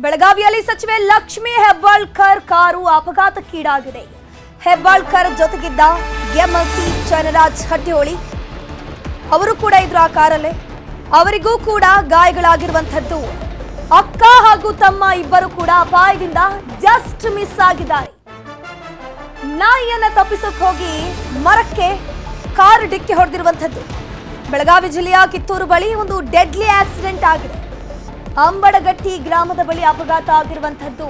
ಬೆಳಗಾವಿಯಲ್ಲಿ ಸಚಿವೆ Lakshmi Hebbalkar car ಅಪಘಾತಕ್ಕೀಡಾಗಿದೆ. Hebbalkar ಜೊತೆಗಿದ್ದ MLC Channaraj Hattiholi ಅವರು ಕೂಡ ಇದ್ರು ಆ ಕಾರಲ್ಲೇ. ಅವರಿಗೂ ಕೂಡ ಗಾಯಗಳಾಗಿರುವಂತದ್ದು. ಅಕ್ಕ ಹಾಗೂ ತಮ್ಮ ಇಬ್ಬರು ಕೂಡ ಅಪಾಯದಿಂದ ಜಸ್ಟ್ ಮಿಸ್ ಆಗಿದ್ದಾರೆ. ನಾಯಿಯನ್ನ ತಪ್ಪಿಸೋಕೆ ಹೋಗಿ ಮರಕ್ಕೆ ಕಾರು ಡಿಕ್ಕಿ ಹೊಡೆದಿರುವಂತದ್ದು. ಬೆಳಗಾವಿ ಜಿಲ್ಲೆಯ ಕಿತ್ತೂರು ಬಳಿ ಒಂದು ಡೆಡ್ಲಿ ಆಕ್ಸಿಡೆಂಟ್ ಆಗಿದೆ. ಅಂಬಡಗಟ್ಟಿ ಗ್ರಾಮದ ಬಳಿ ಅಪಘಾತ ಆಗಿರುವಂತದ್ದು.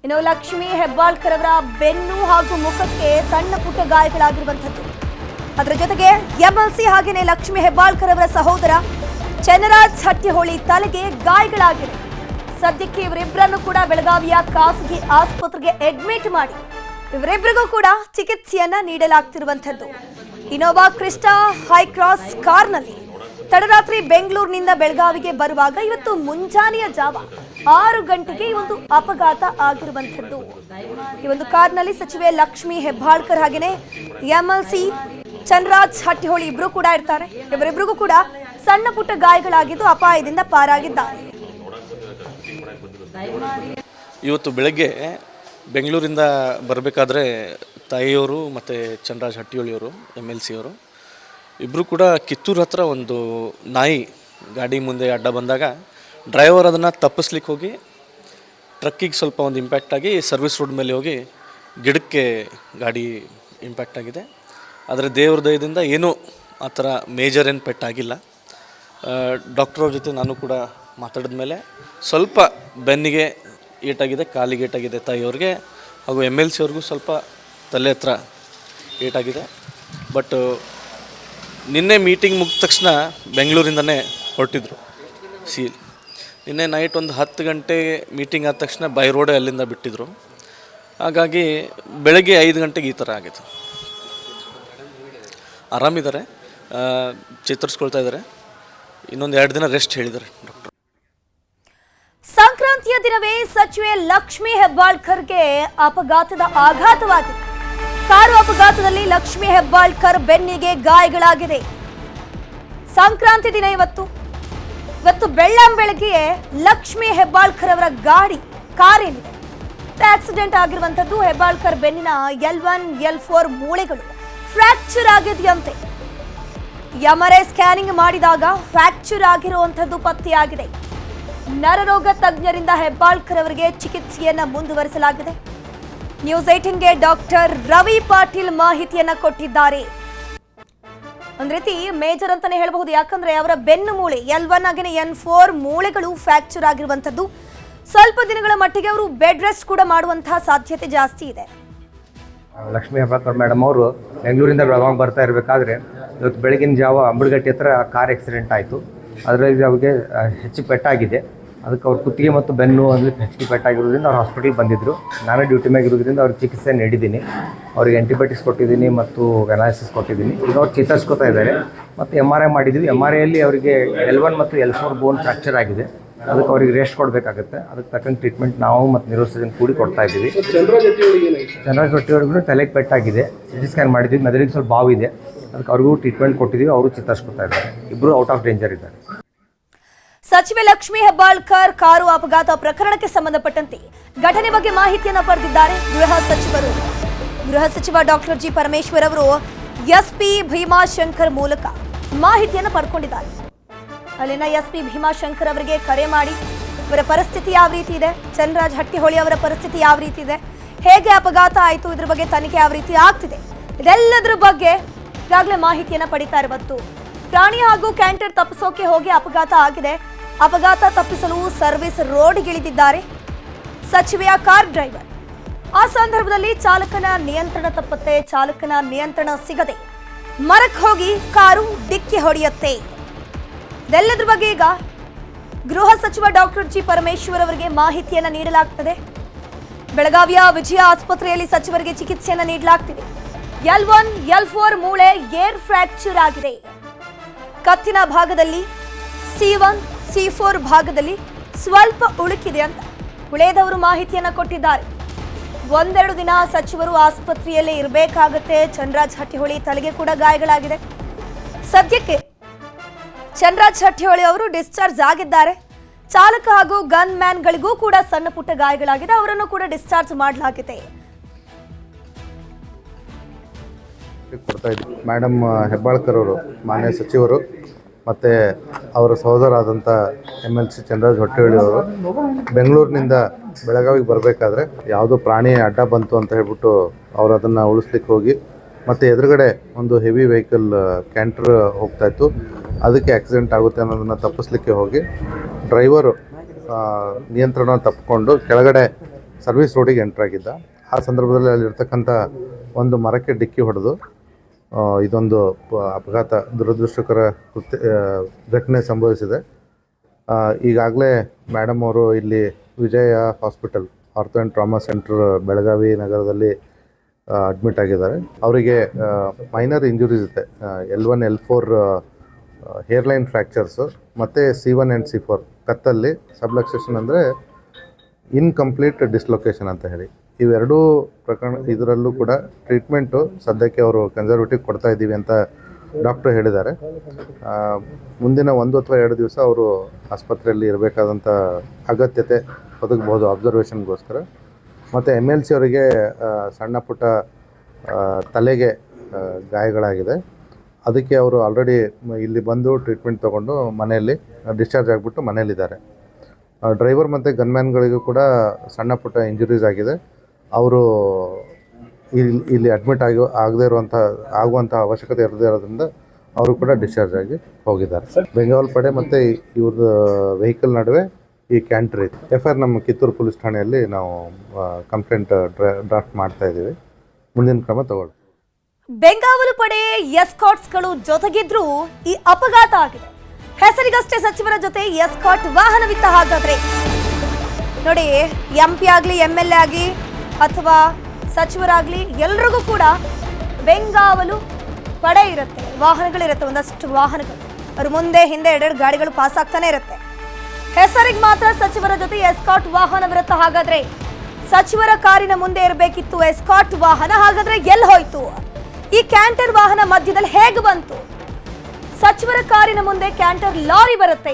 ಇನ್ನು ಲಕ್ಷ್ಮೀ ಹೆಬ್ಬಾಳ್ಕರ್ ಅವರ ಬೆನ್ನು ಹಾಗೂ ಮುಖಕ್ಕೆ ಸಣ್ಣ ಪುಟ್ಟ ಗಾಯಗಳಾಗಿರುವಂತದ್ದು. ಅದರ ಜೊತೆಗೆ ಎಂಎಲ್ಸಿ ಹಾಗೇನೆ ಲಕ್ಷ್ಮೀ ಹೆಬ್ಬಾಳ್ಕರ್ ಅವರ ಸಹೋದರ ಚನ್ನರಾಜ್ ಹಟ್ಟಿಹೊಳಿ ತಲೆಗೆ ಗಾಯಗಳಾಗಿವೆ. ಸದ್ಯಕ್ಕೆ ಇವರಿಬ್ಬರನ್ನು ಕೂಡ ಬೆಳಗಾವಿಯ ಖಾಸಗಿ ಆಸ್ಪತ್ರೆಗೆ ಅಡ್ಮಿಟ್ ಮಾಡಿ ಇವರಿಬ್ಬರಿಗೂ ಕೂಡ ಚಿಕಿತ್ಸೆಯನ್ನ ನೀಡಲಾಗ್ತಿರುವಂತದ್ದು. ಇನೋವಾ ಕ್ರಿಸ್ಟಾ ಹೈಕ್ರಾಸ್ ಕಾರ್ನಲ್ಲಿ ತಡರಾತ್ರಿ ಬೆಂಗಳೂರಿನಿಂದ ಬೆಳಗಾವಿಗೆ ಬರುವಾಗ ಇವತ್ತು ಮುಂಜಾನೆಯ ಜಾವ 6 ಗಂಟೆಗೆ ಈ ಒಂದು ಅಪಘಾತ ಆಗಿರುವಂತದ್ದು. ಈ ಒಂದು ಕಾರ್ನಲ್ಲಿ ಸಚಿವೆ ಲಕ್ಷ್ಮೀ ಹೆಬ್ಬಾಳ್ಕರ್ ಹಾಗೇನೆ ಎಂಎಲ್ಸಿ ಚನ್ನರಾಜ್ ಹಟ್ಟಿಹೊಳಿ ಇಬ್ರು ಕೂಡ ಇರ್ತಾರೆ. ಇವರಿಬ್ರಿಗೂ ಕೂಡ ಸಣ್ಣ ಪುಟ್ಟ ಗಾಯಗಳಾಗಿದ್ದು ಅಪಾಯದಿಂದ ಪಾರಾಗಿದ್ದಾರೆ. ಇವತ್ತು ಬೆಳಗ್ಗೆ ಬೆಂಗಳೂರಿಂದ ಬರಬೇಕಾದ್ರೆ ತಾಯಿಯವರು ಮತ್ತು ಚನ್ನರಾಜ್ ಹಟ್ಟಿಹೊಳಿಯವರು ಎಂಎಲ್ಸಿ ಅವರು ಇಬ್ಬರು ಕೂಡ ಕಿತ್ತೂರು ಹತ್ರ ಒಂದು ನಾಯಿ ಗಾಡಿ ಮುಂದೆ ಅಡ್ಡ ಬಂದಾಗ ಡ್ರೈವರ್ ಅದನ್ನು ತಪ್ಪಿಸ್ಲಿಕ್ಕೆ ಹೋಗಿ ಟ್ರಕ್ಕಿಗೆ ಸ್ವಲ್ಪ ಒಂದು ಇಂಪ್ಯಾಕ್ಟ್ ಆಗಿ ಸರ್ವಿಸ್ ರೋಡ್ ಮೇಲೆ ಹೋಗಿ ಗಿಡಕ್ಕೆ ಗಾಡಿ ಇಂಪ್ಯಾಕ್ಟ್ ಆಗಿದೆ. ಆದರೆ ದೇವ್ರ ದಯದಿಂದ ಏನೂ ಆ ಥರ ಮೇಜರ್ ಏನು ಪೆಟ್ಟಾಗಿಲ್ಲ. ಡಾಕ್ಟ್ರವ್ರ ಜೊತೆ ನಾನು ಕೂಡ ಮಾತಾಡಿದ ಮೇಲೆ ಸ್ವಲ್ಪ ಬೆನ್ನಿಗೆ ಏಟಾಗಿದೆ, ಕಾಲಿಗೆ ಏಟಾಗಿದೆ ತಾಯಿಯವ್ರಿಗೆ, ಹಾಗೂ ಎಂಎಲ್ಸಿ ಅವ್ರಿಗೂ ಸ್ವಲ್ಪ ತಲೆ ಹತ್ರ ಏಟಾಗಿದೆ. ಬಟ್ ನಿನ್ನೆ ಮೀಟಿಂಗ್ ಮುಗಿದ ತಕ್ಷಣ ಬೆಂಗಳೂರಿಂದನೇ ಹೊರಟಿದ್ರು. ನಿನ್ನೆ ನೈಟ್ ಒಂದು 10 ಗಂಟೆ ಮೀಟಿಂಗ್ ಆದ ತಕ್ಷಣ ಬೈ ರೋಡೇ ಅಲ್ಲಿಂದ ಬಿಟ್ಟಿದ್ರು. ಹಾಗಾಗಿ ಬೆಳಗ್ಗೆ 5 ಗಂಟೆಗೆ ಈ ಥರ ಆಗಿತ್ತು. ಆರಾಮಿದ್ದಾರೆ, ಚೇತರಿಸ್ಕೊಳ್ತಾ ಇದ್ದಾರೆ. ಇನ್ನೊಂದು 2 ದಿನ ರೆಸ್ಟ್ ಹೇಳಿದ್ದಾರೆ ಡಾಕ್ಟರ್. ಸಂಕ್ರಾಂತಿಯ ದಿನವೇ ಸಚಿವೆ ಲಕ್ಷ್ಮೀ ಹೆಬ್ಬಾಳ್ಕರ್ಗೆ ಅಪಘಾತದ ಆಘಾತವಾಗಿದೆ. ಕಾರು ಅಪಘಾತದಲ್ಲಿ ಲಕ್ಷ್ಮೀ ಹೆಬ್ಬಾಳ್ಕರ್ ಬೆನ್ನಿಗೆ ಗಾಯಗಳಾಗಿದೆ. ಸಂಕ್ರಾಂತಿ ದಿನ ಇವತ್ತು ಬೆಳ್ಳಂಬೆಳಗ್ಗೆ ಲಕ್ಷ್ಮೀ ಹೆಬ್ಬಾಳ್ಕರ್ ಅವರ ಕಾರೇನಿದೆ ಆಕ್ಸಿಡೆಂಟ್ ಆಗಿರುವಂತದ್ದು. ಹೆಬ್ಬಾಳ್ಕರ್ ಬೆನ್ನಿನ L1 L4 ಮೂಳೆಗಳು ಫ್ರಾಕ್ಚರ್ ಆಗಿದೆಯಂತೆ. MRI ಸ್ಕ್ಯಾನಿಂಗ್ ಮಾಡಿದಾಗ ಫ್ರಾಕ್ಚರ್ ಆಗಿರುವಂತದ್ದು ಪತ್ತೆಯಾಗಿದೆ. ನರರೋಗ ತಜ್ಞರಿಂದ ಹೆಬ್ಬಾಳ್ಕರ್ ಅವರಿಗೆ ಚಿಕಿತ್ಸೆಯನ್ನ ಮುಂದುವರಿಸಲಾಗಿದೆ. ನ್ಯೂಸ್ 18ಗೆ ಡಾಕ್ಟರ್ ರವಿ ಪಾಟೀಲ್ ಮಾಹಿತಿಯನ್ನ ಕೊಟ್ಟಿದ್ದಾರೆ. ಒಂದ್ ರೀತಿ ಮೇಜರ್ ಅಂತಾನೆ ಹೇಳಬಹುದು. ಯಾಕಂದ್ರೆ ಅವರ ಬೆನ್ನು ಮೂಳೆ L1 ಹಾಗೆ N4 ಮೂಳೆಗಳು ಫ್ರಾಕ್ಚರ್ ಆಗಿರುವಂತದ್ದು. ಸ್ವಲ್ಪ ದಿನಗಳ ಮಟ್ಟಿಗೆ ಅವರು ಬೆಡ್ ರೆಸ್ಟ್ ಕೂಡ ಮಾಡುವಂತಹ ಸಾಧ್ಯತೆ ಜಾಸ್ತಿ ಇದೆ. ಲಕ್ಷ್ಮೀ ಹೆಬ್ಬಾಳ್ಕರ್ ಮೇಡಮ್ ಅವರು ಬೆಂಗಳೂರಿಂದ ಬೆಳಗಾವಿ ಬರ್ತಾ ಇರಬೇಕಾದ್ರೆ ಇವತ್ತು ಬೆಳಗಿನ ಜಾವ ಅಂಬಡಗಟ್ಟಿ ಹತ್ರ ಕಾರ್ ಆಕ್ಸಿಡೆಂಟ್ ಆಯಿತು. ಅದರಲ್ಲಿ ಅವ್ರಿಗೆ ಹೆಚ್ಚು ಪೆಟ್ಟಾಗಿದೆ. ಅದಕ್ಕೆ ಅವ್ರ ಕುತ್ತಿಗೆ ಮತ್ತು ಬೆನ್ನು ಅಂದರೆ ಹೆಚ್ಚಿಗೆ ಪೆಟ್ಟಾಗಿರೋದ್ರಿಂದ ಅವ್ರು ಹಾಸ್ಪಿಟಲ್ಗೆ ಬಂದಿದ್ದರು. ನಾನು ಡ್ಯೂಟಿ ಮ್ಯಾಗ ಇರೋದ್ರಿಂದ ಅವ್ರಿಗೆ ಚಿಕಿತ್ಸೆ ನೀಡಿದ್ದೀನಿ. ಅವ್ರಿಗೆ ಆ್ಯಂಟಿಬಯೋಟಿಕ್ಸ್ ಕೊಟ್ಟಿದ್ದೀನಿ ಮತ್ತು ಅನಾಲಿಸಿಸ್ ಕೊಟ್ಟಿದ್ದೀನಿ. ಈಗ ಅವ್ರು ಚೇತರಿಸ್ಕೊತಾ ಇದ್ದಾರೆ. ಮತ್ತು MRI ಮಾಡಿದ್ವಿ. MRIಯಲ್ಲಿ ಅವರಿಗೆ L1 ಮತ್ತು L4 ಬೋನ್ ಫ್ರಾಕ್ಚರ್ ಆಗಿದೆ. ಅದಕ್ಕೆ ಅವ್ರಿಗೆ ರೆಸ್ಟ್ ಕೊಡಬೇಕಾಗುತ್ತೆ. ಅದಕ್ಕೆ ತಕ್ಕಂಗೆ ಟ್ರೀಟ್ಮೆಂಟ್ ನಾವು ಮತ್ತು ನ್ಯೂರೋಸರ್ಜನ್ ಕೂಡಿ ಕೊಡ್ತಾ ಇದ್ದೀವಿ. ಚನ್ನರಾಜ್ ಹಟ್ಟಿಹೊಳಿಗೂ ತಲೆಗೆ ಪೆಟ್ಟಾಗಿದೆ. CT ಸ್ಕ್ಯಾನ್ ಮಾಡಿದ್ವಿ. ಮೆದುಳಿಗೆ ಸ್ವಲ್ಪ ಬಾವಿದೆ. ಅದಕ್ಕೆ ಅವ್ರಿಗೂ ಟ್ರೀಟ್ಮೆಂಟ್ ಕೊಟ್ಟಿದ್ದೀವಿ. ಅವರು ಚೇತರಿಸ್ಕೊತಾ ಇದ್ದಾರೆ. ಇಬ್ಬರು ಔಟ್ ಆಫ್ ಡೇಂಜರ್ ಇದ್ದಾರೆ. ಸಚಿವೆ ಲಕ್ಷ್ಮೀ ಹೆಬ್ಬಾಳ್ಕರ್ ಕಾರು ಅಪಘಾತ ಪ್ರಕರಣಕ್ಕೆ ಸಂಬಂಧಪಟ್ಟಂತೆ ಘಟನೆ ಬಗ್ಗೆ ಮಾಹಿತಿಯನ್ನು ಪಡೆದಿದ್ದಾರೆ ಗೃಹ ಸಚಿವ ಡಾಕ್ಟರ್ ಜಿ ಪರಮೇಶ್ವರ್ ಅವರು SP ಭೀಮಾಶಂಕರ್ ಮೂಲಕ ಮಾಹಿತಿಯನ್ನು ಪಡ್ಕೊಂಡಿದ್ದಾರೆ. ಅಲ್ಲಿನ SP ಭೀಮಾಶಂಕರ್ ಅವರಿಗೆ ಕರೆ ಮಾಡಿ ಇವರ ಪರಿಸ್ಥಿತಿ ಯಾವ ರೀತಿ ಇದೆ, ಚನ್ನರಾಜ್ ಹಟ್ಟಿಹೊಳಿ ಅವರ ಪರಿಸ್ಥಿತಿ ಯಾವ ರೀತಿ ಇದೆ, ಹೇಗೆ ಅಪಘಾತ ಆಯಿತು, ಇದ್ರ ಬಗ್ಗೆ ತನಿಖೆ ಯಾವ ರೀತಿ ಆಗ್ತಿದೆ, ಇದೆಲ್ಲದರ ಬಗ್ಗೆ ಈಗಾಗಲೇ ಮಾಹಿತಿಯನ್ನು ಪಡಿತಾ ಇರುವುದು. ಪ್ರಾಣಿ ಹಾಗೂ ಕ್ಯಾಂಟರ್ ತಪ್ಪಿಸೋಕೆ ಹೋಗಿ ಅಪಘಾತ ಆಗಿದೆ. ಅಪಘಾತ ತಪ್ಪಿಸಲು ಸರ್ವಿಸ್ ರೋಡ್ಗಿಳಿದಿದ್ದಾರೆ ಸಚಿವೆಯ ಕಾರ್ ಡ್ರೈವರ್. ಆ ಸಂದರ್ಭದಲ್ಲಿ ಚಾಲಕನ ನಿಯಂತ್ರಣ ತಪ್ಪುತ್ತೆ. ಚಾಲಕನ ನಿಯಂತ್ರಣ ಸಿಗದೆ ಮರಕ್ಕೆ ಹೋಗಿ ಕಾರು ಡಿಕ್ಕಿ ಹೊಡೆಯುತ್ತೆ. ಇದೆಲ್ಲದರ ಬಗ್ಗೆ ಈಗ ಗೃಹ ಸಚಿವ ಡಾಕ್ಟರ್ ಜಿ ಪರಮೇಶ್ವರ್ ಅವರಿಗೆ ಮಾಹಿತಿಯನ್ನ ನೀಡಲಾಗ್ತದೆ. ಬೆಳಗಾವಿಯ ವಿಜಯ ಆಸ್ಪತ್ರೆಯಲ್ಲಿ ಸಚಿವರಿಗೆ ಚಿಕಿತ್ಸೆಯನ್ನ ನೀಡಲಾಗ್ತಿದೆ. L1 L4 ಮೂಳೆ ಏರ್ ಫ್ರಾಕ್ಚರ್ ಆಗಿದೆ. ಕತ್ತಿನ ಭಾಗದಲ್ಲಿ C1 C4 ಭಾಗದಲ್ಲಿ ಸ್ವಲ್ಪ ಉಳುಕಿದೆ ಅಂತ ಉಳಿದವರು ಮಾಹಿತಿಯನ್ನ ಕೊಟ್ಟಿದ್ದಾರೆ. 1-2 ದಿನ ಸಚಿವರು ಆಸ್ಪತ್ರೆಯಲ್ಲೇ ಇರಬೇಕಾಗುತ್ತೆ. ಚನ್ನರಾಜ್ ಹಟ್ಟಿಹೊಳಿ ತಲೆಗೆ ಕೂಡ ಗಾಯಗಳಾಗಿದೆ. ಸದ್ಯಕ್ಕೆ ಚನ್ನರಾಜ್ ಹಟ್ಟಿಹೊಳಿ ಅವರು ಡಿಸ್ಚಾರ್ಜ್ ಆಗಿದ್ದಾರೆ. ಚಾಲಕ ಹಾಗೂ ಗನ್ ಮ್ಯಾನ್ಗಳಿಗೂ ಕೂಡ ಸಣ್ಣ ಪುಟ್ಟ ಗಾಯಗಳಾಗಿದೆ, ಅವರನ್ನು ಕೂಡ ಡಿಸ್ಚಾರ್ಜ್ ಮಾಡಲಾಗಿದೆ. ಮೇಡಮ್ ಹೆಬ್ಬಾಳ್ಕರ್ ಅವರು ಮಾನ್ಯ ಸಚಿವರು ಮತ್ತು ಅವರ ಸಹೋದರ ಆದಂಥ MLC ಚಂದ್ರರಾಜ್ ಹೊಟ್ಟಿಹೊಳಿ ಅವರು ಬೆಂಗಳೂರಿನಿಂದ ಬೆಳಗಾವಿಗೆ ಬರಬೇಕಾದ್ರೆ ಯಾವುದೋ ಪ್ರಾಣಿ ಅಡ್ಡ ಬಂತು ಅಂತ ಹೇಳ್ಬಿಟ್ಟು ಅವರು ಅದನ್ನು ಉಳಿಸ್ಲಿಕ್ಕೆ ಹೋಗಿ ಮತ್ತು ಎದುರುಗಡೆ ಒಂದು ಹೆವಿ ವೆಹಿಕಲ್ ಕ್ಯಾಂಟರ್ ಹೋಗ್ತಾಯಿತ್ತು, ಅದಕ್ಕೆ ಆಕ್ಸಿಡೆಂಟ್ ಆಗುತ್ತೆ ಅನ್ನೋದನ್ನು ತಪ್ಪಿಸ್ಲಿಕ್ಕೆ ಹೋಗಿ ಡ್ರೈವರು ನಿಯಂತ್ರಣ ತಪ್ಪಿಕೊಂಡು ಕೆಳಗಡೆ ಸರ್ವಿಸ್ ರೋಡಿಗೆ ಎಂಟ್ರಾಗಿದ್ದ. ಆ ಸಂದರ್ಭದಲ್ಲಿ ಅಲ್ಲಿರ್ತಕ್ಕಂಥ ಒಂದು ಮರಕ್ಕೆ ಡಿಕ್ಕಿ ಹೊಡೆದು ಇದೊಂದು ಅಪಘಾತ ದುರದೃಷ್ಟಕರ ಘಟನೆ ಸಂಭವಿಸಿದೆ. ಈಗಾಗಲೇ ಮೇಡಮ್ ಅವರು ಇಲ್ಲಿ Vijaya hospital ortho and trauma centre Belagavi ನಗರದಲ್ಲಿ ಅಡ್ಮಿಟ್ ಆಗಿದ್ದಾರೆ. ಅವರಿಗೆ ಮೈನರ್ ಇಂಜುರೀಸ್ ಇದೆ. L1 L4 ಹೇರ್ಲೈನ್ ಫ್ರ್ಯಾಕ್ಚರ್ಸು ಮತ್ತು C1 ಆ್ಯಂಡ್ C4 ಕತ್ತಲ್ಲಿ ಸಬ್ಲಕ್ಸೇಷನ್ ಅಂದರೆ ಇನ್ಕಂಪ್ಲೀಟ್ ಡಿಸ್ಲೊಕೇಶನ್ ಅಂತ ಹೇಳಿ ಇವೆರಡೂ ಪ್ರಕರಣ. ಇದರಲ್ಲೂ ಕೂಡ ಟ್ರೀಟ್ಮೆಂಟು ಸದ್ಯಕ್ಕೆ ಅವರು ಕನ್ಸರ್ವೇಟಿವ್ ಕೊಡ್ತಾ ಇದ್ದೀವಿ ಅಂತ ಡಾಕ್ಟ್ರು ಹೇಳಿದ್ದಾರೆ. ಮುಂದಿನ 1 ಅಥವಾ 2 ದಿವಸ ಅವರು ಆಸ್ಪತ್ರೆಯಲ್ಲಿ ಇರಬೇಕಾದಂಥ ಅಗತ್ಯತೆ ಒದಗಬಹುದು ಅಬ್ಸರ್ವೇಷನ್ಗೋಸ್ಕರ. ಮತ್ತು MLC ಅವರಿಗೆ ಸಣ್ಣ ಪುಟ್ಟ ತಲೆಗೆ ಗಾಯಗಳಾಗಿದೆ. ಅದಕ್ಕೆ ಅವರು ಆಲ್ರೆಡಿ ಇಲ್ಲಿ ಬಂದು ಟ್ರೀಟ್ಮೆಂಟ್ ತೊಗೊಂಡು ಮನೆಯಲ್ಲಿ ಡಿಸ್ಚಾರ್ಜ್ ಆಗಿಬಿಟ್ಟು ಮನೆಯಲ್ಲಿದ್ದಾರೆ. ಡ್ರೈವರ್ ಮತ್ತು ಗನ್ಮ್ಯಾನ್ಗಳಿಗೂ ಕೂಡ ಸಣ್ಣ ಪುಟ್ಟ ಇಂಜುರೀಸ್ ಆಗಿದೆ. ಅವರು ಇಲ್ಲಿ ಅಡ್ಮಿಟ್ ಆಗುವಂಥ ಅವಶ್ಯಕತೆ ಇರದೇ ಇರೋದ್ರಿಂದ ಅವರು ಕೂಡ ಡಿಸ್ಚಾರ್ಜ್ ಆಗಿ ಹೋಗಿದ್ದಾರೆ. ಬೆಂಗಾವಲ್ ಪಡೆ ಮತ್ತು ಇವ್ರದ್ದು ವೆಹಿಕಲ್ ನಡುವೆ ಈ ಕ್ಯಾಂಟರ್ ಇತ್ತು. FIR ನಮ್ಮ ಕಿತ್ತೂರು ಪೊಲೀಸ್ ಠಾಣೆಯಲ್ಲಿ ನಾವು ಕಂಪ್ಲೇಂಟ್ ಡ್ರಾಫ್ಟ್ ಮಾಡ್ತಾ ಇದ್ದೀವಿ. ಮುಂದಿನ ಕ್ರಮ ತಗೊಳ್ಳಿ. ಬೆಂಗಾವಲು ಪಡೆ ಎಸ್ಕಾಟ್ಸ್ಗಳು ಜೊತೆಗಿದ್ರೂ ಈ ಅಪಘಾತ ಆಗಿದೆ. ಹೆಸರಿಗಷ್ಟೇ ಸಚಿವರ ಜೊತೆ ಎಸ್ಕಾಟ್ ವಾಹನವಿತ್ತ. ಹಾಗಾದ್ರೆ ನೋಡಿ, MP ಆಗಲಿ MLA ಆಗಲಿ ಅಥವಾ ಸಚಿವರಾಗಲಿ ಎಲ್ರಿಗೂ ಕೂಡ ಬೆಂಗಾವಲು ಪಡೆ ಇರುತ್ತೆ, ವಾಹನಗಳಿರುತ್ತೆ, ಒಂದಷ್ಟು ವಾಹನಗಳು. ಅವ್ರ ಮುಂದೆ ಹಿಂದೆ 2 ಗಾಡಿಗಳು ಪಾಸ್ ಆಗ್ತಾನೆ ಇರುತ್ತೆ. ಹೆಸರಿಗೆ ಮಾತ್ರ ಸಚಿವರ ಜೊತೆ ಎಸ್ಕಾಟ್ ವಾಹನವಿರುತ್ತೆ. ಹಾಗಾದ್ರೆ ಸಚಿವರ ಕಾರಿನ ಮುಂದೆ ಇರಬೇಕಿತ್ತು ಎಸ್ಕಾಟ್ ವಾಹನ, ಹಾಗಾದ್ರೆ ಎಲ್ಲಿ ಹೋಯ್ತು? ಈ ಕ್ಯಾಂಟರ್ ವಾಹನ ಮಧ್ಯದಲ್ಲಿ ಹೇಗೆ ಬಂತು? ಸಚಿವರ ಕಾರಿನ ಮುಂದೆ ಕ್ಯಾಂಟರ್ ಲಾರಿ ಬರುತ್ತೆ.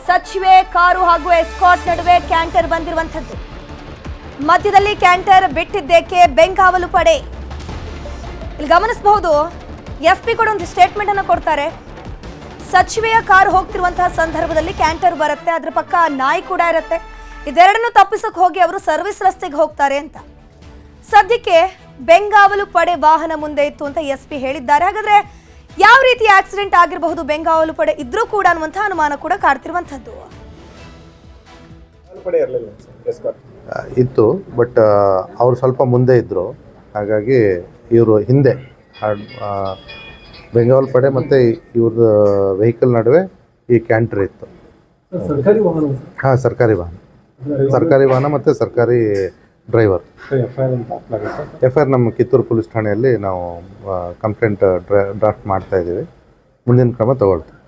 ಸಚಿವೆ ಕಾರು ಹಾಗೂ ಎಸ್ಕಾಟ್ ನಡುವೆ ಕ್ಯಾಂಟರ್ ಬಂದಿರುವಂಥದ್ದು. ಮಧ್ಯದಲ್ಲಿ ಕ್ಯಾಂಟರ್ ಬಿಟ್ಟಿದ್ದೇಕೆ? ಬೆಂಗಾವಲು ಪಡೆ. ಇಲ್ಲಿ ಗಮನಿಸಬಹುದು, SP ಕೂಡ ಒಂದು ಸ್ಟೇಟ್ಮೆಂಟ್ ಅನ್ನು ಕೊಡ್ತಾರೆ. ಸಚಿವೆಯ ಕಾರು ಹೋಗ್ತಿರುವಂತಹ ಸಂದರ್ಭದಲ್ಲಿ ಕ್ಯಾಂಟರ್ ಬರುತ್ತೆ, ಅದ್ರ ಪಕ್ಕ ನಾಯಿ ಕೂಡ ಇರುತ್ತೆ. ಇದೆರಡನ್ನು ತಪ್ಪಿಸಕ್ಕೆ ಹೋಗಿ ಅವರು ಸರ್ವಿಸ್ ರಸ್ತೆಗೆ ಹೋಗ್ತಾರೆ ಅಂತ. ಸದ್ಯಕ್ಕೆ ಬೆಂಗಾವಲು ಪಡೆ ವಾಹನ ಮುಂದೆ ಇತ್ತು ಅಂತ SP ಹೇಳಿದ್ದಾರೆ. ಹಾಗಾದ್ರೆ ಯಾವ ರೀತಿ ಆಕ್ಸಿಡೆಂಟ್ ಆಗಿರಬಹುದು ಬೆಂಗಾವಲು ಪಡೆ ಇದ್ರೂ ಕೂಡ ಅನ್ನುವಂಥ ಅನುಮಾನ ಕೂಡ ಕಾಡ್ತಿರುವಂಥದ್ದು. ಇತ್ತು, ಬಟ್ ಅವರು ಸ್ವಲ್ಪ ಮುಂದೆ ಇದ್ದರು, ಹಾಗಾಗಿ ಇವರು ಹಿಂದೆ. ಬೆಂಗಾವಲ್ ಪಡೆ ಮತ್ತು ಇವ್ರದ್ದು ವೆಹಿಕಲ್ ನಡುವೆ ಈ ಕ್ಯಾಂಟರ್ ಇತ್ತು. ಹಾಂ, ಸರ್ಕಾರಿ ವಾಹನ ಮತ್ತು ಸರ್ಕಾರಿ ಡ್ರೈವರ್. FIR ನಮ್ಮ ಕಿತ್ತೂರು ಪೊಲೀಸ್ ಠಾಣೆಯಲ್ಲಿ ನಾವು ಕಂಪ್ಲೇಂಟ್ ಡ್ರಾಫ್ಟ್ ಮಾಡ್ತಾ ಇದ್ದೀವಿ. ಮುಂದಿನ ಕ್ರಮ ತಗೊಳ್ತೀವಿ.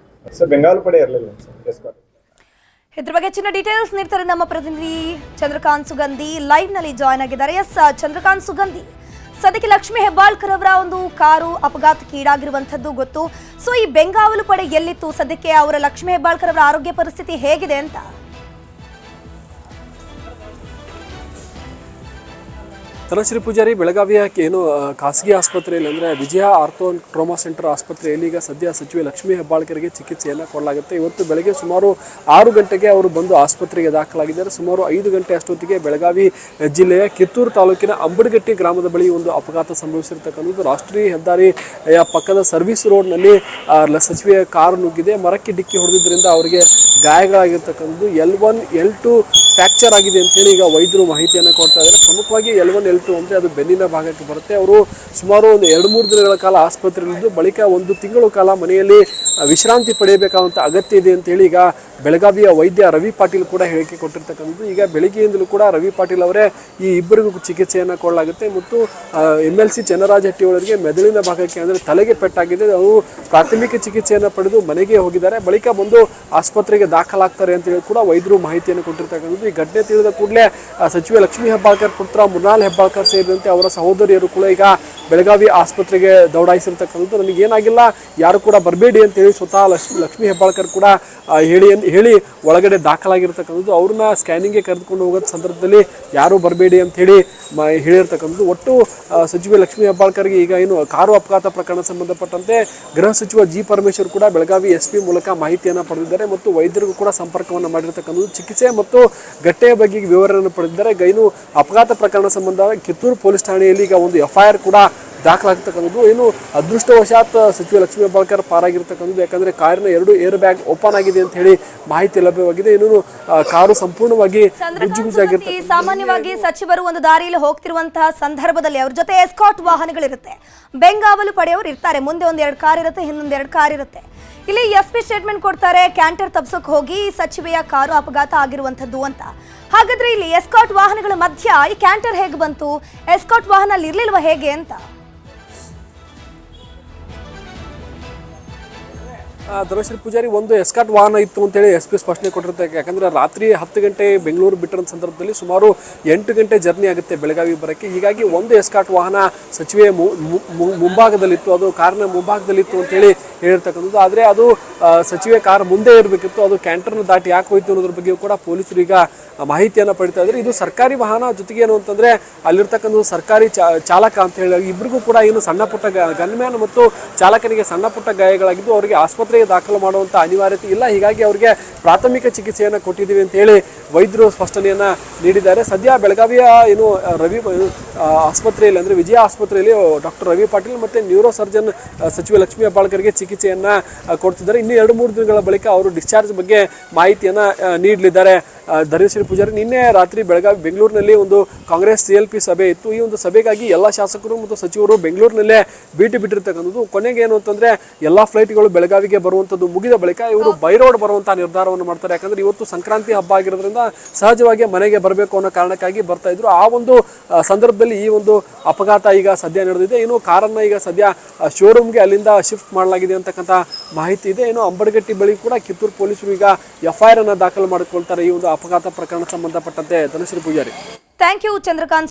ಇದ್ರ ಬಗ್ಗೆ ಹೆಚ್ಚಿನ ಡೀಟೇಲ್ಸ್ ನೀಡ್ತಾರೆ ನಮ್ಮ ಪ್ರತಿನಿಧಿ ಚಂದ್ರಕಾಂತ್ ಸುಗಂಧಿ, ಲೈವ್ ನಲ್ಲಿ ಜಾಯ್ನ್ ಆಗಿದ್ದಾರೆ. ಚಂದ್ರಕಾಂತ್ ಸುಗಂಧಿ, ಸದ್ಯಕ್ಕೆ ಲಕ್ಷ್ಮೀ ಹೆಬ್ಬಾಳ್ಕರ್ ಅವರ ಒಂದು ಕಾರು ಅಪಘಾತಕ್ಕೀಡಾಗಿರುವಂತದ್ದು ಗೊತ್ತು. ಸೊ ಈ ಬೆಂಗಾವಲು ಪಡೆ ಎಲ್ಲಿತ್ತು? ಸದ್ಯಕ್ಕೆ ಅವರ ಲಕ್ಷ್ಮೀ ಹೆಬ್ಬಾಳ್ಕರ್ ಅವರ ಆರೋಗ್ಯ ಪರಿಸ್ಥಿತಿ ಹೇಗಿದೆ ಅಂತ? ಧನಶ್ರೀ ಪೂಜಾರಿ, ಬೆಳಗಾವಿಯ ಏನು ಖಾಸಗಿ ಆಸ್ಪತ್ರೆಯಲ್ಲಿ ಅಂದರೆ ವಿಜಯ ಆರ್ಥೋ ಆ್ಯಂಡ್ ಟ್ರಾಮಾ ಸೆಂಟರ್ ಆಸ್ಪತ್ರೆಯಲ್ಲಿ ಈಗ ಸದ್ಯ ಸಚಿವೆ ಲಕ್ಷ್ಮೀ ಹೆಬ್ಬಾಳ್ಕರ್ಗೆ ಚಿಕಿತ್ಸೆಯನ್ನು ಕೊಡಲಾಗುತ್ತೆ. ಇವತ್ತು ಬೆಳಗ್ಗೆ ಸುಮಾರು 6 ಗಂಟೆಗೆ ಅವರು ಬಂದು ಆಸ್ಪತ್ರೆಗೆ ದಾಖಲಾಗಿದ್ದಾರೆ. ಸುಮಾರು 5 ಗಂಟೆ ಅಷ್ಟೊತ್ತಿಗೆ ಬೆಳಗಾವಿ ಜಿಲ್ಲೆಯ ಕಿತ್ತೂರು ತಾಲೂಕಿನ ಅಂಬಡಗಟ್ಟಿ ಗ್ರಾಮದ ಬಳಿ ಒಂದು ಅಪಘಾತ ಸಂಭವಿಸಿರ್ತಕ್ಕಂಥದ್ದು. ರಾಷ್ಟ್ರೀಯ ಹೆದ್ದಾರಿಯ ಪಕ್ಕದ ಸರ್ವಿಸ್ ರೋಡ್ನಲ್ಲಿ ಸಚಿವೆಯ ಕಾರು ನುಗ್ಗಿದೆ. ಮರಕ್ಕೆ ಡಿಕ್ಕಿ ಹೊಡೆದಿದ್ದರಿಂದ ಅವರಿಗೆ ಗಾಯಗಳಾಗಿರ್ತಕ್ಕಂಥದ್ದು. L1 L2 ಫ್ರ್ಯಾಕ್ಚರ್ ಆಗಿದೆ ಅಂತೇಳಿ ಈಗ ವೈದ್ಯರು ಮಾಹಿತಿಯನ್ನು ಕೊಡ್ತಾ ಇದ್ದಾರೆ. ಪ್ರಮುಖವಾಗಿ L1 L2 ಅಂದರೆ ಅದು ಬೆನ್ನಿನ ಭಾಗಕ್ಕೆ ಬರುತ್ತೆ. ಅವರು ಸುಮಾರು ಒಂದು 2-3 ದಿನಗಳ ಕಾಲ ಆಸ್ಪತ್ರೆಯಲ್ಲಿದ್ದು ಬಳಿಕ 1 ತಿಂಗಳ ಕಾಲ ಮನೆಯಲ್ಲಿ ವಿಶ್ರಾಂತಿ ಪಡೆಯಬೇಕಾದಂಥ ಅಗತ್ಯ ಇದೆ ಅಂತೇಳಿ ಈಗ ಬೆಳಗಾವಿಯ ವೈದ್ಯ ರವಿ ಪಾಟೀಲ್ ಕೂಡ ಹೇಳಿಕೆ ಕೊಟ್ಟಿರ್ತಕ್ಕಂಥದ್ದು. ಈಗ ಬೆಳಗ್ಗೆಯಿಂದಲೂ ಕೂಡ ರವಿ ಪಾಟೀಲ್ ಅವರೇ ಈ ಇಬ್ಬರಿಗೂ ಚಿಕಿತ್ಸೆಯನ್ನು ಕೊಡಲಾಗುತ್ತೆ. ಮತ್ತು MLC ಚನ್ನರಾಜ್ ಹಟ್ಟಿಯವರಿಗೆ ಮೆದುಳಿನ ಭಾಗಕ್ಕೆ ಅಂದರೆ ತಲೆಗೆ ಪೆಟ್ಟಾಗಿದೆ. ಅವರು ಪ್ರಾಥಮಿಕ ಚಿಕಿತ್ಸೆಯನ್ನು ಪಡೆದು ಮನೆಗೆ ಹೋಗಿದ್ದಾರೆ. ಬಳಿಕ ಬಂದು ಆಸ್ಪತ್ರೆಗೆ ದಾಖಲಾಗ್ತಾರೆ ಅಂತೇಳಿ ಕೂಡ ವೈದ್ಯರು ಮಾಹಿತಿಯನ್ನು ಕೊಟ್ಟಿರ್ತಕ್ಕಂಥದ್ದು. ಈ ಘಟನೆ ತಿಳಿದ ಕೂಡಲೇ ಸಚಿವೆ ಲಕ್ಷ್ಮೀ ಹೆಬ್ಬಾಳ್ಕರ್ ಪುತ್ರ ಮೃಣಾಲ್ ಹೆಬ್ಬಾಳ್ಕರ್ ಸೇರಿದಂತೆ ಅವರ ಸಹೋದರಿಯರು ಕೂಡ ಈಗ ಬೆಳಗಾವಿ ಆಸ್ಪತ್ರೆಗೆ ದೌಡಾಯಿಸಿರ್ತಕ್ಕಂಥದ್ದು. ನನಗೇನಾಗಿಲ್ಲ, ಯಾರು ಕೂಡ ಬರಬೇಡಿ ಅಂತೇಳಿ ಸ್ವತಃ ಲಕ್ಷ್ಮೀ ಹೆಬ್ಬಾಳ್ಕರ್ ಕೂಡ ಹೇಳಿ ಒಳಗಡೆ ದಾಖಲಾಗಿರ್ತಕ್ಕಂಥದ್ದು. ಅವ್ರನ್ನ ಸ್ಕ್ಯಾನಿಂಗ್ಗೆ ಕರೆದುಕೊಂಡು ಹೋಗೋ ಸಂದರ್ಭದಲ್ಲಿ ಯಾರು ಬರಬೇಡಿ ಅಂತ ಹೇಳಿ ಹೇಳಿರ್ತಕ್ಕಂಥದ್ದು. ಒಟ್ಟು ಸಚಿವೆ ಲಕ್ಷ್ಮೀ ಹೆಬ್ಬಾಳ್ಕರ್ಗೆ ಈಗ ಏನು ಕಾರು ಅಪಘಾತ ಪ್ರಕರಣ ಸಂಬಂಧಪಟ್ಟಂತೆ ಗೃಹ ಸಚಿವ ಜಿ ಪರಮೇಶ್ವರ್ ಕೂಡ ಬೆಳಗಾವಿ SP ಮೂಲಕ ಮಾಹಿತಿಯನ್ನು ಪಡೆದಿದ್ದಾರೆ ಮತ್ತು ವೈದ್ಯರಿಗೂ ಕೂಡ ಸಂಪರ್ಕವನ್ನು ಮಾಡಿರ್ತಕ್ಕಂಥದ್ದು. ಚಿಕಿತ್ಸೆ ಮತ್ತು ಘಟನೆಯ ಬಗ್ಗೆ ವಿವರವನ್ನು ಪಡೆದಿದ್ದಾರೆ. ಏನು ಅಪಘಾತ ಪ್ರಕರಣ ಸಂಬಂಧ ಕಿತ್ತೂರು ಪೊಲೀಸ್ ಠಾಣೆಯಲ್ಲಿ ಈಗ ಒಂದು FIR ಕೂಡ ದಾಖಲಾಗ್ತಕ್ಕಂಥದ್ದು. ಏನು ಅದೃಷ್ಟವಶಾತ್ ಸಚಿವೆ ಲಕ್ಷ್ಮೀ ಹೆಬ್ಬಾಳ್ಕರ್ ಪಾರಾಗಿರ್ತಕ್ಕಂಥದ್ದು. ಯಾಕಂದ್ರೆ ಕಾರಿನ 2 ಏರ್ ಬ್ಯಾಗ್ ಓಪನ್ ಆಗಿದೆ ಅಂತ ಹೇಳಿ ಮಾಹಿತಿ ಲಭ್ಯವಾಗಿದೆ. ಇನ್ನು ಕಾರು ಸಂಪೂರ್ಣವಾಗಿ ಈ ಸಾಮಾನ್ಯವಾಗಿ ಸಚಿವರು ಒಂದು ದಾರಿಯಲ್ಲಿ ಹೋಗ್ತಿರುವಂತಹ ಸಂದರ್ಭದಲ್ಲಿ ಅವ್ರ ಜೊತೆ ಎಸ್ಕಾಟ್ ವಾಹನಗಳಿರುತ್ತೆ, ಬೆಂಗಾವಲು ಪಡೆಯವರು ಇರ್ತಾರೆ. ಮುಂದೆ 1-2 ಕಾರ್ ಇರುತ್ತೆ, ಹಿಂದೊಂದು 2 ಕಾರ್ ಇರುತ್ತೆ. ಇಲ್ಲಿ SP ಸ್ಟೇಟ್ಮೆಂಟ್ ಕೊಡ್ತಾರೆ, ಕ್ಯಾಂಟರ್ ತಪ್ಸಕ್ ಹೋಗಿ ಸಚಿವೆಯ ಕಾರು ಅಪಘಾತ ಆಗಿರುವಂತದ್ದು ಅಂತ. ಹಾಗಾದ್ರೆ ಇಲ್ಲಿ ಎಸ್ಕಾಟ್ ವಾಹನಗಳ ಮಧ್ಯ ಈ ಕ್ಯಾಂಟರ್ ಹೇಗೆ ಬಂತು? ಎಸ್ಕಾಟ್ ವಾಹನ ಅಲ್ಲಿ ಇರ್ಲಿಲ್ವಾ ಹೇಗೆ ಅಂತ? ಧನಶ್ರೀ ಪೂಜಾರಿ, ಒಂದು ಎಸ್ಕಾಟ್ ವಾಹನ ಇತ್ತು ಅಂತೇಳಿ SP ಸ್ಪಷ್ಟನೆ ಕೊಟ್ಟಿರ್ತಾರೆ. ಯಾಕಂದ್ರೆ ರಾತ್ರಿ 10 ಗಂಟೆ ಬೆಂಗಳೂರು ಬಿಟ್ಟಿರೋ ಸಂದರ್ಭದಲ್ಲಿ ಸುಮಾರು 8 ಗಂಟೆ ಜರ್ನಿ ಆಗುತ್ತೆ ಬೆಳಗಾವಿ ಬರೋಕ್ಕೆ. ಹೀಗಾಗಿ ಒಂದು ಎಸ್ಕಾಟ್ ವಾಹನ ಸಚಿವೆ ಮುಂಭಾಗದಲ್ಲಿತ್ತು, ಅದು ಕಾರಿನ ಮುಂಭಾಗದಲ್ಲಿತ್ತು ಅಂತೇಳಿ ಹೇಳಿರ್ತಕ್ಕಂಥದ್ದು. ಆದರೆ ಅದು ಸಚಿವೆ ಕಾರ್ ಮುಂದೆ ಇರಬೇಕಿತ್ತು, ಅದು ಕ್ಯಾಂಟರ್ನ ದಾಟಿ ಯಾಕೆ ಹೋಯ್ತು ಅನ್ನೋದ್ರ ಬಗ್ಗೆ ಕೂಡ ಪೊಲೀಸರು ಈಗ ಮಾಹಿತಿಯನ್ನು ಪಡಿತಾ ಇದ್ದಾರೆ. ಇದು ಸರ್ಕಾರಿ ವಾಹನ, ಜೊತೆಗೆ ಏನು ಅಂತಂದ್ರೆ ಅಲ್ಲಿರ್ತಕ್ಕಂಥ ಸರ್ಕಾರಿ ಚಾಲಕ ಅಂತ ಹೇಳಿ ಇಬ್ಬರಿಗೂ ಕೂಡ ಏನು ಸಣ್ಣ ಪುಟ್ಟ ಗನ್ಮ್ಯಾನ್ ಮತ್ತು ಚಾಲಕನಿಗೆ ಸಣ್ಣ ಪುಟ್ಟ ಗಾಯಗಳಾಗಿದ್ದು ಅವರಿಗೆ ಆಸ್ಪತ್ರೆಗೆ ದಾಖಲು ಮಾಡುವಂಥ ಅನಿವಾರ್ಯತೆ ಇಲ್ಲ. ಹೀಗಾಗಿ ಅವರಿಗೆ ಪ್ರಾಥಮಿಕ ಚಿಕಿತ್ಸೆಯನ್ನು ಕೊಟ್ಟಿದ್ದೀವಿ ಅಂತ ಹೇಳಿ ವೈದ್ಯರು ಸ್ಪಷ್ಟನೆಯನ್ನ ನೀಡಿದ್ದಾರೆ. ಸದ್ಯ ಬೆಳಗಾವಿಯ ಏನು ರವಿ ಆಸ್ಪತ್ರೆಯಲ್ಲಿ ಅಂದರೆ ವಿಜಯ ಆಸ್ಪತ್ರೆಯಲ್ಲಿ ಡಾಕ್ಟರ್ ರವಿ ಪಾಟೀಲ್ ಮತ್ತು ನ್ಯೂರೋ ಸರ್ಜನ್ ಸಚಿವೆ ಲಕ್ಷ್ಮೀ ಹೆಬ್ಬಾಳ್ಕರ್ಗೆ ಚಿಕಿತ್ಸೆಯನ್ನು ಕೊಡ್ತಿದ್ದಾರೆ. ಇನ್ನು 2-3 ದಿನಗಳ ಬಳಿಕ ಅವರು ಡಿಸ್ಚಾರ್ಜ್ ಬಗ್ಗೆ ಮಾಹಿತಿಯನ್ನು ನೀಡಲಿದ್ದಾರೆ. ಧನಶ್ರೀ ಪೂಜಾರಿ, ನಿನ್ನೆ ರಾತ್ರಿ ಬೆಂಗಳೂರಿನಲ್ಲಿ ಒಂದು ಕಾಂಗ್ರೆಸ್ CLP ಸಭೆ ಇತ್ತು. ಈ ಒಂದು ಸಭೆಗಾಗಿ ಎಲ್ಲ ಶಾಸಕರು ಮತ್ತು ಸಚಿವರು ಬೆಂಗಳೂರಿನಲ್ಲೇ ಭೇಟಿ ಬಿಟ್ಟಿರ್ತಕ್ಕಂಥದ್ದು. ಕೊನೆಗೆ ಏನು ಅಂತಂದ್ರೆ ಎಲ್ಲ ಫ್ಲೈಟ್ಗಳು ಬೆಳಗಾವಿಗೆ ಬರುವಂಥದ್ದು ಮುಗಿದ ಬಳಿಕ ಇವರು ಬೈ ರೋಡ್ ಬರುವಂತಹ ನಿರ್ಧಾರವನ್ನು ಮಾಡ್ತಾರೆ. ಯಾಕಂದ್ರೆ ಇವತ್ತು ಸಂಕ್ರಾಂತಿ ಹಬ್ಬ ಆಗಿರೋದ್ರಿಂದ ಸಹಜವಾಗಿ ಮನೆಗೆ ಬರಬೇಕು ಅನ್ನೋ ಕಾರಣಕ್ಕಾಗಿ ಬರ್ತಾ ಇದ್ರು. ಆ ಒಂದು ಸಂದರ್ಭದಲ್ಲಿ ಈ ಒಂದು ಅಪಘಾತ ಈಗ ಸದ್ಯ ನಡೆದಿದೆ. ಇನ್ನು ಕಾರನ್ನ ಈಗ ಸದ್ಯ ಶೋರೂಮ್ಗೆ ಅಲ್ಲಿಂದ ಶಿಫ್ಟ್ ಮಾಡಲಾಗಿದೆ ಅಂತಕ್ಕಂಥ ಮಾಹಿತಿ ಇದೆ. ಇನ್ನು ಅಂಬಡಗಟ್ಟಿ ಬಳಿ ಕೂಡ ಕಿತ್ತೂರು ಪೊಲೀಸರು ಈಗ FIR ಅನ್ನು ದಾಖಲು ಮಾಡಿಕೊಳ್ತಾರೆ ಈ ಒಂದು ಅಪಘಾತ ಪ್ರಕರಣ ಸಂಬಂಧಪಟ್ಟಂತೆ. Dhanashree Pujari, thank you Chandrakant.